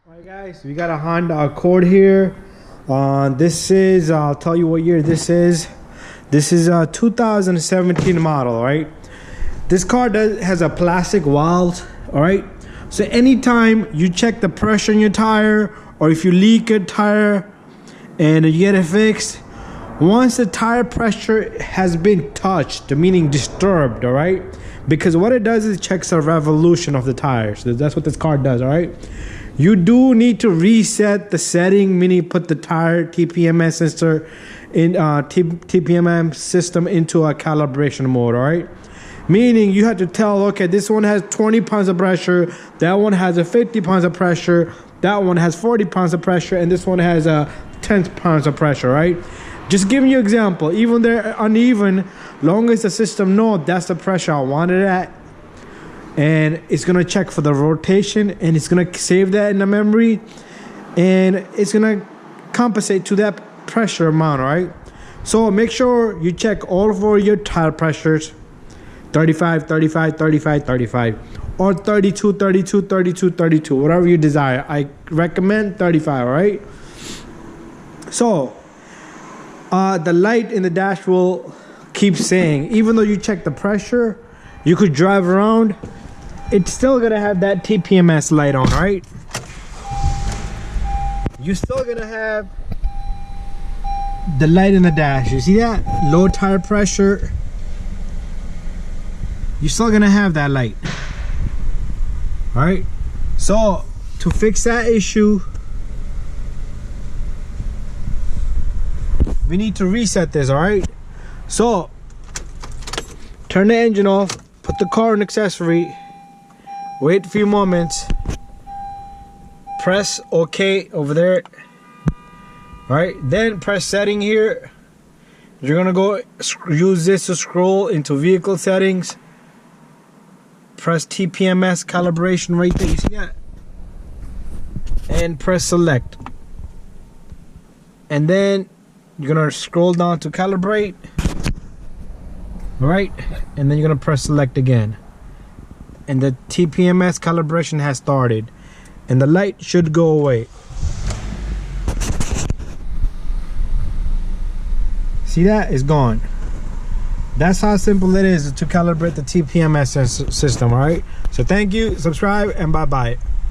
Alright guys, we got a Honda Accord here. This is, I'll tell you what year this is. This is a 2017 model, right? This car has a plastic valve, alright? So anytime you check the pressure in your tire, or if you leak a tire and you get it fixed, once the tire pressure has been touched, meaning disturbed, alright? Because what it does is it checks the revolution of the tires. So that's what this car does, alright? You do need to reset the setting, meaning put the tire TPMS sensor in TPMS system into a calibration mode, alright? Meaning you have to tell, okay, this one has 20 pounds of pressure, that one has a 50 pounds of pressure, that one has 40 pounds of pressure, and this one has a 10 pounds of pressure, right? Just giving you an example. Even they're uneven, long as the system knows that's the pressure I want it at, and it's gonna check for the rotation, and it's gonna save that in the memory, and it's gonna compensate to that pressure amount, right? So make sure you check all for your tire pressures, 35, 35, 35, 35, or 32, 32, 32, 32, whatever you desire. I recommend 35, all right? So the light in the dash will keep saying, even though you check the pressure, you could drive around, it's still gonna have that TPMS light on, right? You're still gonna have the light in the dash. You see that? Low tire pressure. You're still gonna have that light. Alright? So to fix that issue, we need to reset this, alright? So turn the engine off, put the car in accessory, wait a few moments, press OK over there. Alright, then press setting here. You're gonna go use this to scroll into vehicle settings. Press TPMS calibration right there, you see that? And press select. And then you're gonna scroll down to calibrate. Alright, and then you're gonna press select again. And the TPMS calibration has started. And the light should go away. See that? It's gone. That's how simple it is to calibrate the TPMS system, alright? So thank you, subscribe, and bye-bye.